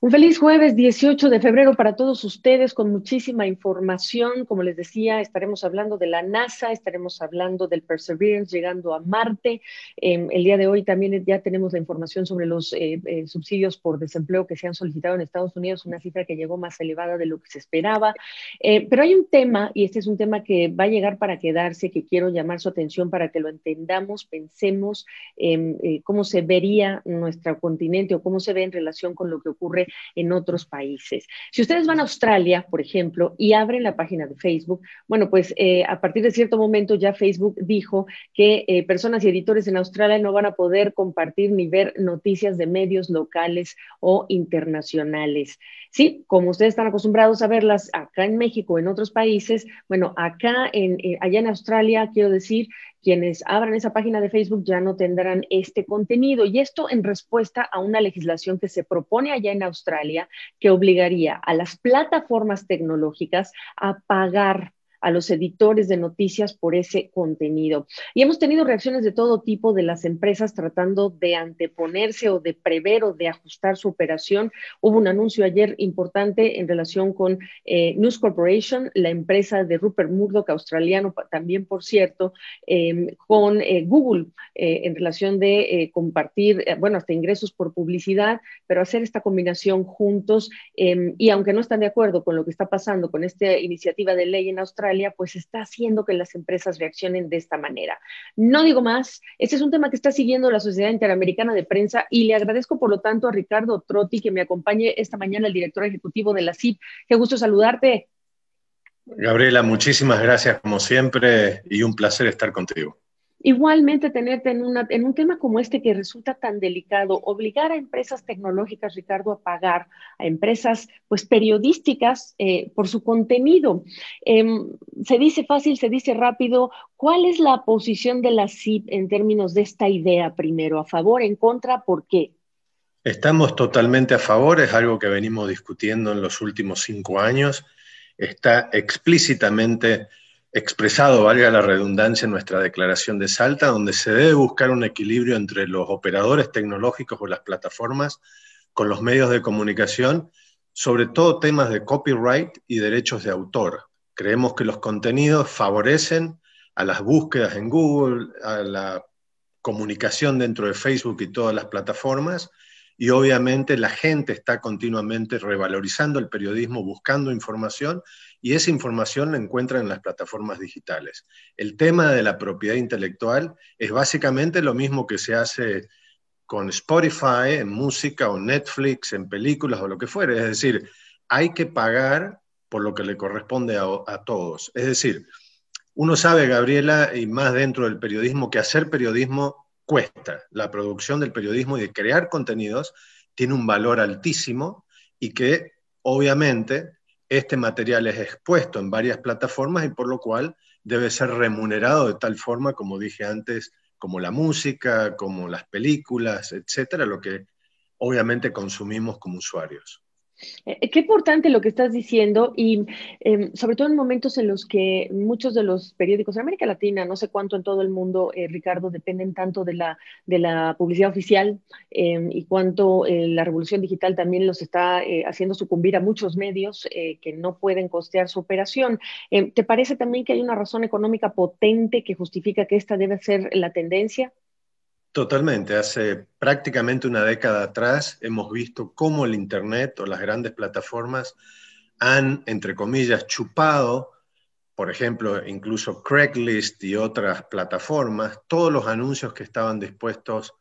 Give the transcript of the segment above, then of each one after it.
Un feliz jueves 18 de febrero para todos ustedes con muchísima información. Como les decía, estaremos hablando de la NASA, estaremos hablando del Perseverance llegando a Marte. El día de hoy también ya tenemos la información sobre los subsidios por desempleo que se han solicitado en Estados Unidos, una cifra que llegó más elevada de lo que se esperaba. Pero hay un tema, y este es un tema que va a llegar para quedarse, que quiero llamar su atención para que lo entendamos, pensemos cómo se vería nuestro continente o cómo se ve en relación con lo que ocurre en otros países. Si ustedes van a Australia, por ejemplo, y abren la página de Facebook, bueno, pues a partir de cierto momento ya Facebook dijo que personas y editores en Australia no van a poder compartir ni ver noticias de medios locales o internacionales. Sí, como ustedes están acostumbrados a verlas acá en México, en otros países, bueno, allá en Australia, quiero decir, quienes abran esa página de Facebook ya no tendrán este contenido. Y esto en respuesta a una legislación que se propone allá en Australia que obligaría a las plataformas tecnológicas a pagar a los editores de noticias por ese contenido. Y hemos tenido reacciones de todo tipo de las empresas tratando de anteponerse o de prever o de ajustar su operación. Hubo un anuncio ayer importante en relación con News Corporation, la empresa de Rupert Murdoch, australiano también, por cierto, con Google en relación de compartir, bueno, hasta ingresos por publicidad, pero hacer esta combinación juntos y aunque no están de acuerdo con lo que está pasando con esta iniciativa de ley en Australia, pues está haciendo que las empresas reaccionen de esta manera. No digo más, este es un tema que está siguiendo la Sociedad Interamericana de Prensa y le agradezco por lo tanto a Ricardo Trotti que me acompañe esta mañana, el director ejecutivo de la CIP. Qué gusto saludarte. Gabriela, muchísimas gracias como siempre y un placer estar contigo. Igualmente tenerte en un tema como este que resulta tan delicado, obligar a empresas tecnológicas, Ricardo, a pagar a empresas pues periodísticas por su contenido. Eh, Se dice fácil, se dice rápido. ¿Cuál es la posición de la CIP en términos de esta idea primero? ¿A favor, en contra? ¿Por qué? Estamos totalmente a favor, es algo que venimos discutiendo en los últimos 5 años. Está explícitamente expresado, valga la redundancia, en nuestra declaración de Salta, donde se debe buscar un equilibrio entre los operadores tecnológicos o las plataformas con los medios de comunicación, sobre todo temas de copyright y derechos de autor. Creemos que los contenidos favorecen a las búsquedas en Google, a la comunicación dentro de Facebook y todas las plataformas, y obviamente la gente está continuamente revalorizando el periodismo, buscando información, y esa información la encuentra en las plataformas digitales. El tema de la propiedad intelectual es básicamente lo mismo que se hace con Spotify, en música, o Netflix, en películas, o lo que fuere. Es decir, hay que pagar por lo que le corresponde a todos. Es decir, uno sabe, Gabriela, y más dentro del periodismo, que hacer periodismo cuesta. La producción del periodismo y de crear contenidos tiene un valor altísimo y que obviamente este material es expuesto en varias plataformas y por lo cual debe ser remunerado de tal forma, como dije antes, como la música, como las películas, etcétera, lo que obviamente consumimos como usuarios. Qué importante lo que estás diciendo y sobre todo en momentos en los que muchos de los periódicos en América Latina, no sé cuánto en todo el mundo, Ricardo, dependen tanto de la publicidad oficial y cuánto la revolución digital también los está haciendo sucumbir a muchos medios que no pueden costear su operación. ¿Te parece también que hay una razón económica potente que justifica que esta debe ser la tendencia? Totalmente. Hace prácticamente una década atrás hemos visto cómo el Internet o las grandes plataformas han, entre comillas, chupado, por ejemplo, incluso Craigslist y otras plataformas, todos los anuncios que estaban dispuestos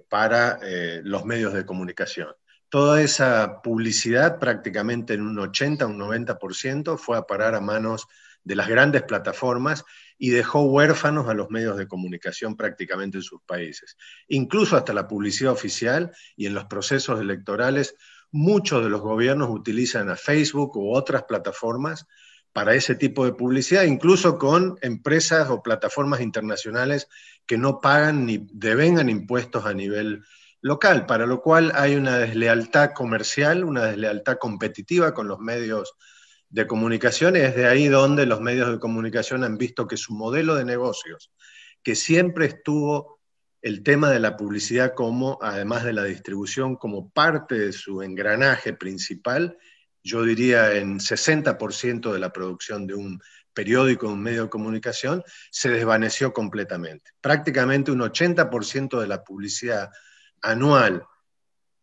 para los medios de comunicación. Toda esa publicidad, prácticamente en un 80, un 90%, fue a parar a manos de las grandes plataformas y dejó huérfanos a los medios de comunicación prácticamente en sus países. Incluso hasta la publicidad oficial y en los procesos electorales, muchos de los gobiernos utilizan a Facebook u otras plataformas para ese tipo de publicidad, incluso con empresas o plataformas internacionales que no pagan ni devengan impuestos a nivel local, para lo cual hay una deslealtad comercial, una deslealtad competitiva con los medios de comunicación, y es de ahí donde los medios de comunicación han visto que su modelo de negocios, que siempre estuvo el tema de la publicidad como, además de la distribución, como parte de su engranaje principal, yo diría en 60% de la producción de un periódico, un medio de comunicación, se desvaneció completamente. Prácticamente un 80% de la publicidad anual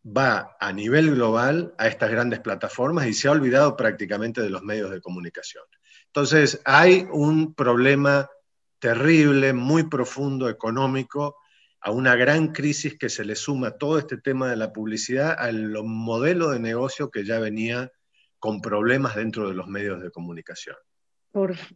va a nivel global a estas grandes plataformas y se ha olvidado prácticamente de los medios de comunicación. Entonces, hay un problema terrible, muy profundo, económico, a una gran crisis que se le suma todo este tema de la publicidad al modelo de negocio que ya venía con problemas dentro de los medios de comunicación.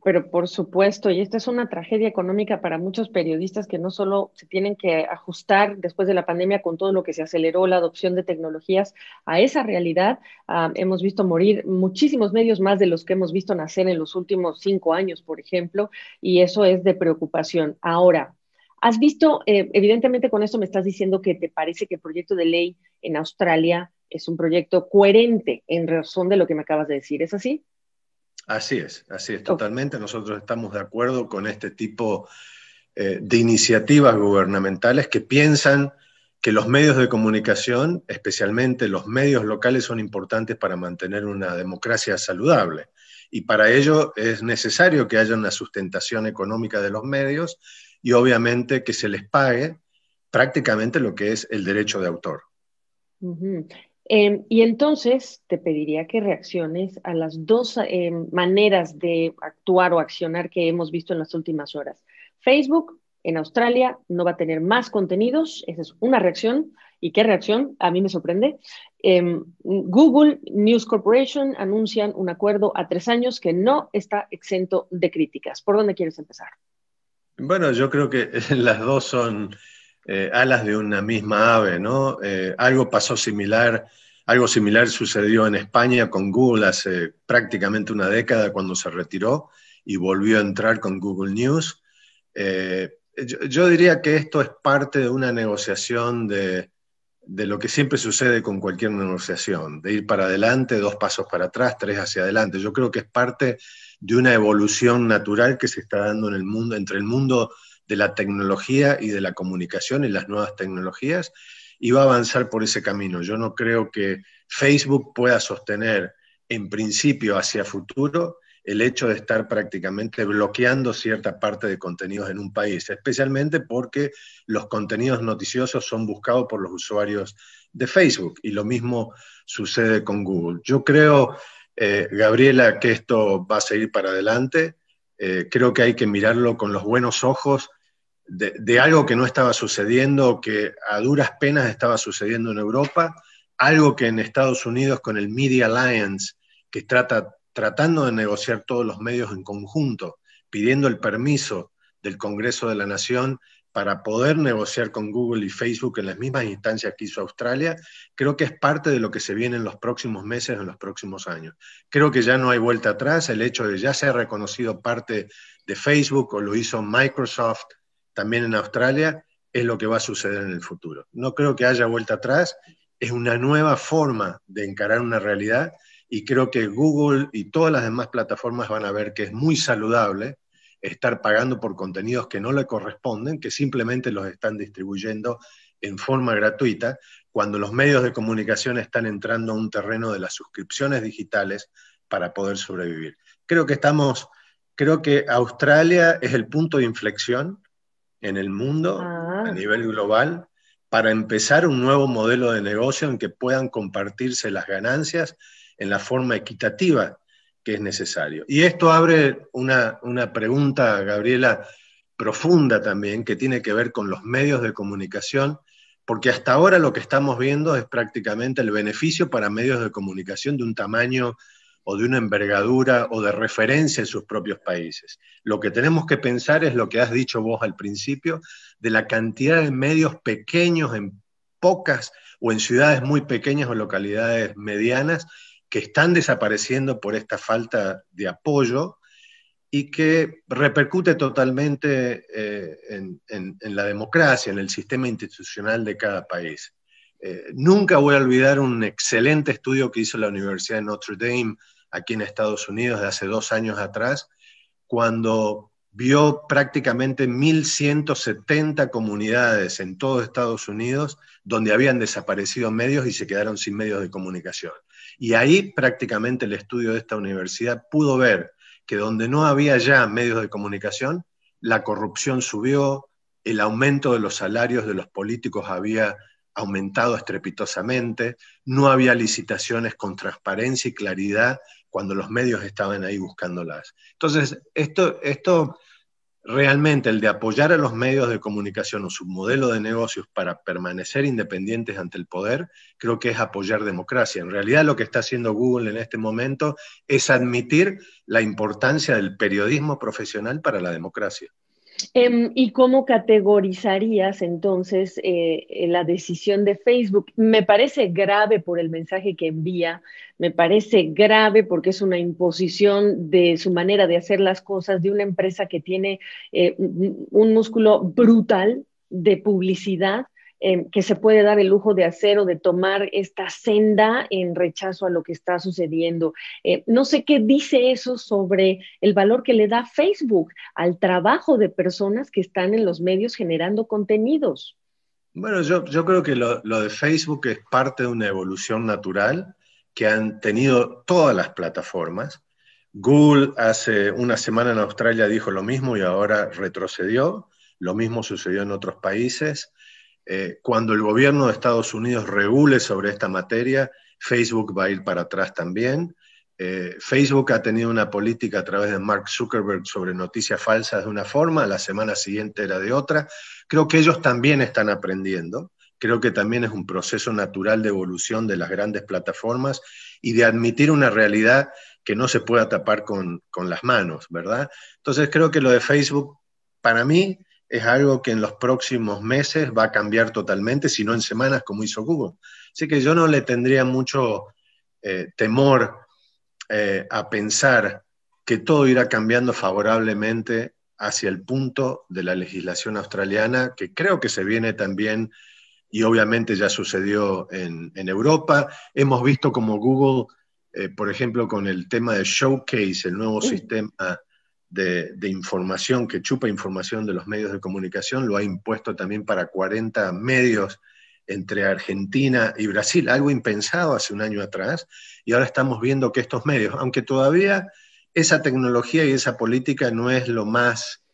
Pero por supuesto, y esta es una tragedia económica para muchos periodistas que no solo se tienen que ajustar después de la pandemia con todo lo que se aceleró, la adopción de tecnologías a esa realidad. Hemos visto morir muchísimos medios más de los que hemos visto nacer en los últimos 5 años, por ejemplo, y eso es de preocupación. Ahora, has visto, evidentemente con esto me estás diciendo que te parece que el proyecto de ley en Australia es un proyecto coherente en razón de lo que me acabas de decir, ¿es así? Así es, Ok. totalmente. Nosotros estamos de acuerdo con este tipo de iniciativas gubernamentales que piensan que los medios de comunicación, especialmente los medios locales, son importantes para mantener una democracia saludable. Y para ello es necesario que haya una sustentación económica de los medios y obviamente que se les pague prácticamente lo que es el derecho de autor. Ujú. Y entonces te pediría que reacciones a las dos maneras de actuar o accionar que hemos visto en las últimas horas. Facebook en Australia no va a tener más contenidos, esa es una reacción. ¿Y qué reacción? A mí me sorprende. Google News Corporation anuncian un acuerdo a 3 años que no está exento de críticas. ¿Por dónde quieres empezar? Bueno, yo creo que las dos son alas de una misma ave, ¿no? Algo similar sucedió en España con Google hace prácticamente una década cuando se retiró y volvió a entrar con Google News. Yo diría que esto es parte de una negociación de lo que siempre sucede con cualquier negociación, de ir para adelante, 2 pasos para atrás, 3 hacia adelante. Yo creo que es parte de una evolución natural que se está dando en el mundo, entre el mundo de la tecnología y de la comunicación y las nuevas tecnologías, y va a avanzar por ese camino. Yo no creo que Facebook pueda sostener en principio hacia futuro el hecho de estar prácticamente bloqueando cierta parte de contenidos en un país, especialmente porque los contenidos noticiosos son buscados por los usuarios de Facebook y lo mismo sucede con Google. Yo creo, Gabriela, que esto va a seguir para adelante. Creo que hay que mirarlo con los buenos ojos de algo que no estaba sucediendo, que a duras penas estaba sucediendo en Europa, algo que en Estados Unidos con el Media Alliance, que tratando de negociar todos los medios en conjunto, pidiendo el permiso del Congreso de la Nación para poder negociar con Google y Facebook en las mismas instancias que hizo Australia, creo que es parte de lo que se viene en los próximos meses, en los próximos años. Creo que ya no hay vuelta atrás, el hecho de ya ser reconocido parte de Facebook o lo hizo Microsoft también en Australia, es lo que va a suceder en el futuro. No creo que haya vuelta atrás, es una nueva forma de encarar una realidad y creo que Google y todas las demás plataformas van a ver que es muy saludable estar pagando por contenidos que no le corresponden, que simplemente los están distribuyendo en forma gratuita, cuando los medios de comunicación están entrando a un terreno de las suscripciones digitales para poder sobrevivir. Creo que Australia es el punto de inflexión en el mundo a Ah. nivel global para empezar un nuevo modelo de negocio en que puedan compartirse las ganancias en la forma equitativa que es necesario. Y esto abre una pregunta, Gabriela, profunda también, que tiene que ver con los medios de comunicación, porque hasta ahora lo que estamos viendo es prácticamente el beneficio para medios de comunicación de un tamaño o de una envergadura o de referencia en sus propios países. Lo que tenemos que pensar es lo que has dicho vos al principio, de la cantidad de medios pequeños en pocas o en ciudades muy pequeñas o localidades medianas que están desapareciendo por esta falta de apoyo y que repercute totalmente en la democracia, en el sistema institucional de cada país. Nunca voy a olvidar un excelente estudio que hizo la Universidad de Notre Dame aquí en Estados Unidos de hace 2 años atrás, cuando vio prácticamente 1.170 comunidades en todo Estados Unidos donde habían desaparecido medios y se quedaron sin medios de comunicación. Y ahí prácticamente el estudio de esta universidad pudo ver que donde no había ya medios de comunicación, la corrupción subió, el aumento de los salarios de los políticos había aumentado estrepitosamente, no había licitaciones con transparencia y claridad cuando los medios estaban ahí buscándolas. Entonces, esto realmente, el de apoyar a los medios de comunicación o su modelo de negocios para permanecer independientes ante el poder, creo que es apoyar democracia. En realidad lo que está haciendo Google en este momento es admitir la importancia del periodismo profesional para la democracia. ¿Y cómo categorizarías entonces la decisión de Facebook? Me parece grave por el mensaje que envía, me parece grave porque es una imposición de su manera de hacer las cosas de una empresa que tiene un músculo brutal de publicidad, que se puede dar el lujo de hacer o de tomar esta senda en rechazo a lo que está sucediendo. No sé qué dice eso sobre el valor que le da Facebook al trabajo de personas que están en los medios generando contenidos. Bueno, yo creo que lo de Facebook es parte de una evolución natural que han tenido todas las plataformas. Google hace una semana en Australia dijo lo mismo y ahora retrocedió. Lo mismo sucedió en otros países. Cuando el gobierno de Estados Unidos regule sobre esta materia, Facebook va a ir para atrás también. Facebook ha tenido una política a través de Mark Zuckerberg sobre noticias falsas de una forma, la semana siguiente era de otra. Creo que ellos también están aprendiendo. Creo que también es un proceso natural de evolución de las grandes plataformas y de admitir una realidad que no se pueda tapar con las manos, ¿verdad? Entonces creo que lo de Facebook, para mí, es algo que en los próximos meses va a cambiar totalmente, si no en semanas como hizo Google. Así que yo no le tendría mucho temor a pensar que todo irá cambiando favorablemente hacia el punto de la legislación australiana, que creo que se viene también, y obviamente ya sucedió en Europa. Hemos visto como Google, por ejemplo, con el tema de Showcase, el nuevo sistema de información que chupa información de los medios de comunicación, lo ha impuesto también para 40 medios entre Argentina y Brasil, algo impensado hace un año atrás, y ahora estamos viendo que estos medios, aunque todavía esa tecnología y esa política no es lo más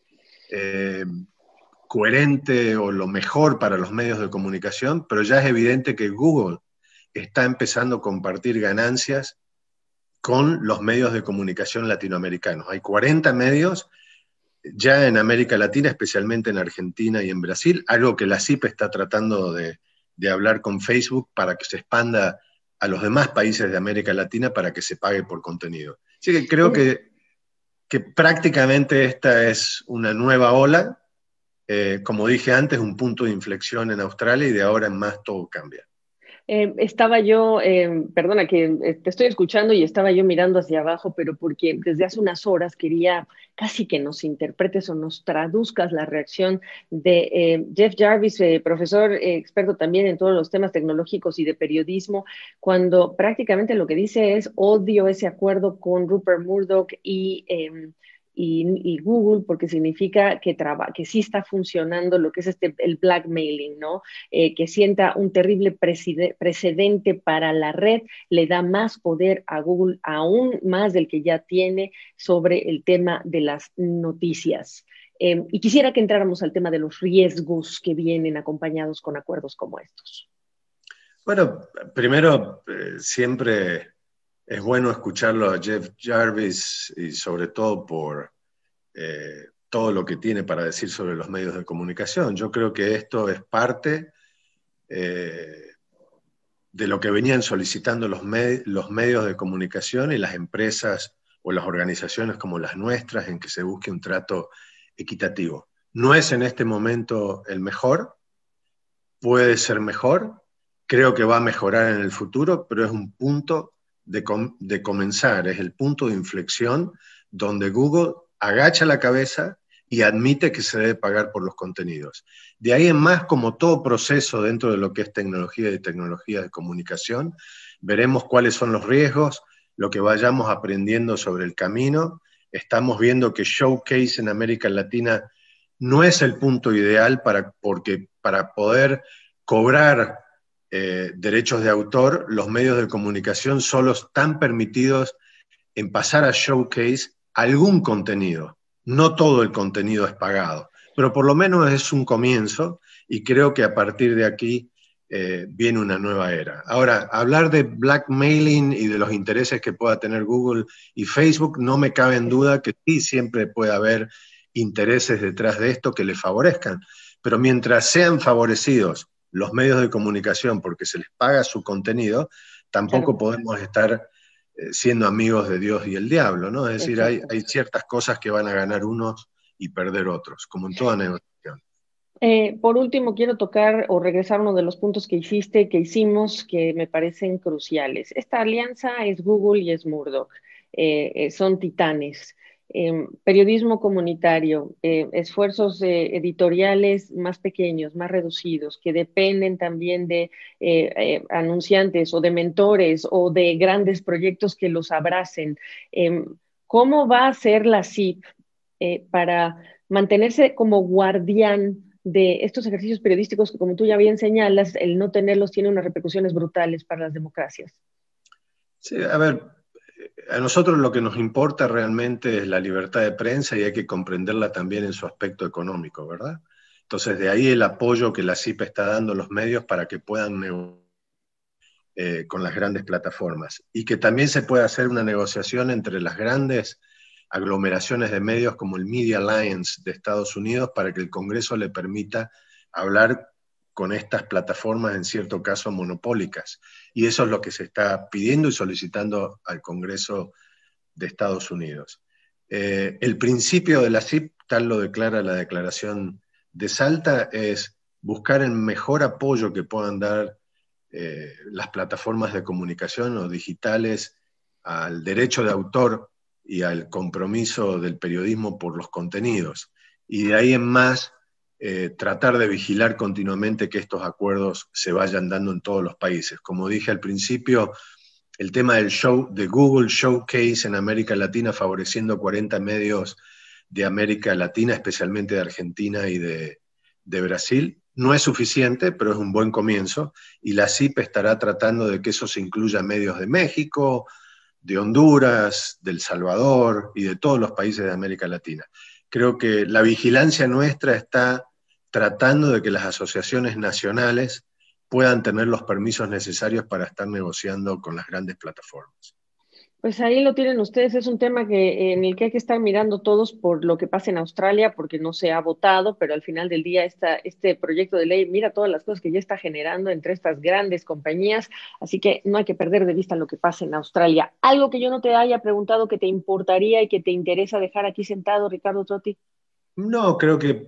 coherente o lo mejor para los medios de comunicación, pero ya es evidente que Google está empezando a compartir ganancias con los medios de comunicación latinoamericanos. Hay 40 medios ya en América Latina, especialmente en Argentina y en Brasil, algo que la CIP está tratando de hablar con Facebook para que se expanda a los demás países de América Latina para que se pague por contenido. Así que creo que prácticamente esta es una nueva ola, como dije antes, un punto de inflexión en Australia y de ahora en más todo cambia. Estaba yo, perdona que te estoy escuchando y estaba yo mirando hacia abajo, pero porque desde hace unas horas quería casi que nos interpretes o nos traduzcas la reacción de Jeff Jarvis, profesor experto también en todos los temas tecnológicos y de periodismo, cuando prácticamente lo que dice es odio ese acuerdo con Rupert Murdoch y Google, porque significa que sí está funcionando lo que es el blackmailing, ¿no? Que sienta un terrible precedente para la red, le da más poder a Google, aún más del que ya tiene sobre el tema de las noticias. Y quisiera que entráramos al tema de los riesgos que vienen acompañados con acuerdos como estos. Bueno, primero, siempre es bueno escucharlo a Jeff Jarvis y sobre todo por todo lo que tiene para decir sobre los medios de comunicación. Yo creo que esto es parte de lo que venían solicitando los medios de comunicación y las empresas o las organizaciones como las nuestras en que se busque un trato equitativo. No es en este momento el mejor, puede ser mejor, creo que va a mejorar en el futuro, pero es un punto de comenzar, es el punto de inflexión donde Google agacha la cabeza y admite que se debe pagar por los contenidos. De ahí en más, como todo proceso dentro de lo que es tecnología y tecnología de comunicación, veremos cuáles son los riesgos, lo que vayamos aprendiendo sobre el camino, estamos viendo que Showcase en América Latina no es el punto ideal porque para poder cobrar derechos de autor, los medios de comunicación solo están permitidos en pasar a Showcase algún contenido. No todo el contenido es pagado, pero por lo menos es un comienzo y creo que a partir de aquí viene una nueva era. Ahora, hablar de blackmailing y de los intereses que pueda tener Google y Facebook, no me cabe en duda que sí siempre puede haber intereses detrás de esto que les favorezcan, pero mientras sean favorecidos los medios de comunicación porque se les paga su contenido, tampoco podemos estar siendo amigos de Dios y el diablo, ¿no? Es decir, hay ciertas cosas que van a ganar unos y perder otros, como en toda negociación. Por último, quiero tocar o regresar a uno de los puntos que hicimos, que me parecen cruciales. Esta alianza es Google y es Murdoch. Son titanes. Periodismo comunitario, esfuerzos editoriales más pequeños, más reducidos, que dependen también de anunciantes o de mentores o de grandes proyectos que los abracen. ¿Cómo va a ser la CIP para mantenerse como guardián de estos ejercicios periodísticos que, como tú ya bien señalas, el no tenerlos tiene unas repercusiones brutales para las democracias? Sí, a ver, a nosotros lo que nos importa realmente es la libertad de prensa y hay que comprenderla también en su aspecto económico, ¿verdad? Entonces, de ahí el apoyo que la CIP está dando a los medios para que puedan negociar con las grandes plataformas y que también se pueda hacer una negociación entre las grandes aglomeraciones de medios como el Media Alliance de Estados Unidos para que el Congreso le permita hablar con estas plataformas, en cierto caso monopólicas. Y eso es lo que se está pidiendo y solicitando al Congreso de Estados Unidos. El principio de la CIP, tal lo declara la Declaración de Salta, es buscar el mejor apoyo que puedan dar las plataformas de comunicación o digitales al derecho de autor y al compromiso del periodismo por los contenidos. Y de ahí en más, tratar de vigilar continuamente que estos acuerdos se vayan dando en todos los países. Como dije al principio, el tema del show de Google Showcase en América Latina, favoreciendo 40 medios de América Latina, especialmente de Argentina y de Brasil, no es suficiente, pero es un buen comienzo, y la CIP estará tratando de que eso se incluya medios de México, de Honduras, de El Salvador y de todos los países de América Latina. Creo que la vigilancia nuestra está tratando de que las asociaciones nacionales puedan tener los permisos necesarios para estar negociando con las grandes plataformas. Pues ahí lo tienen ustedes, es un tema en el que hay que estar mirando todos por lo que pasa en Australia, porque no se ha votado, pero al final del día este proyecto de ley mira todas las cosas que ya está generando entre estas grandes compañías, así que no hay que perder de vista lo que pasa en Australia. Algo que yo no te haya preguntado que te importaría y que te interesa dejar aquí sentado, Ricardo Trotti. No, creo que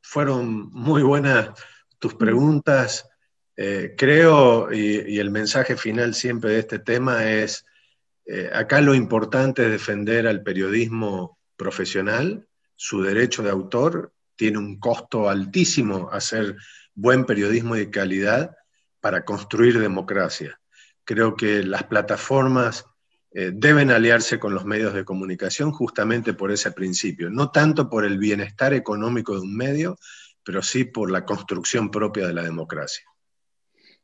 fueron muy buenas tus preguntas. Creo, y el mensaje final siempre de este tema es, acá lo importante es defender al periodismo profesional, su derecho de autor, tiene un costo altísimo hacer buen periodismo de calidad para construir democracia. Creo que las plataformas deben aliarse con los medios de comunicación justamente por ese principio, no tanto por el bienestar económico de un medio, pero sí por la construcción propia de la democracia.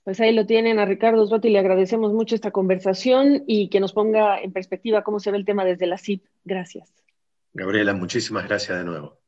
Pues ahí lo tienen a Ricardo Trotti, le agradecemos mucho esta conversación y que nos ponga en perspectiva cómo se ve el tema desde la CIP. Gracias. Gabriela, muchísimas gracias de nuevo.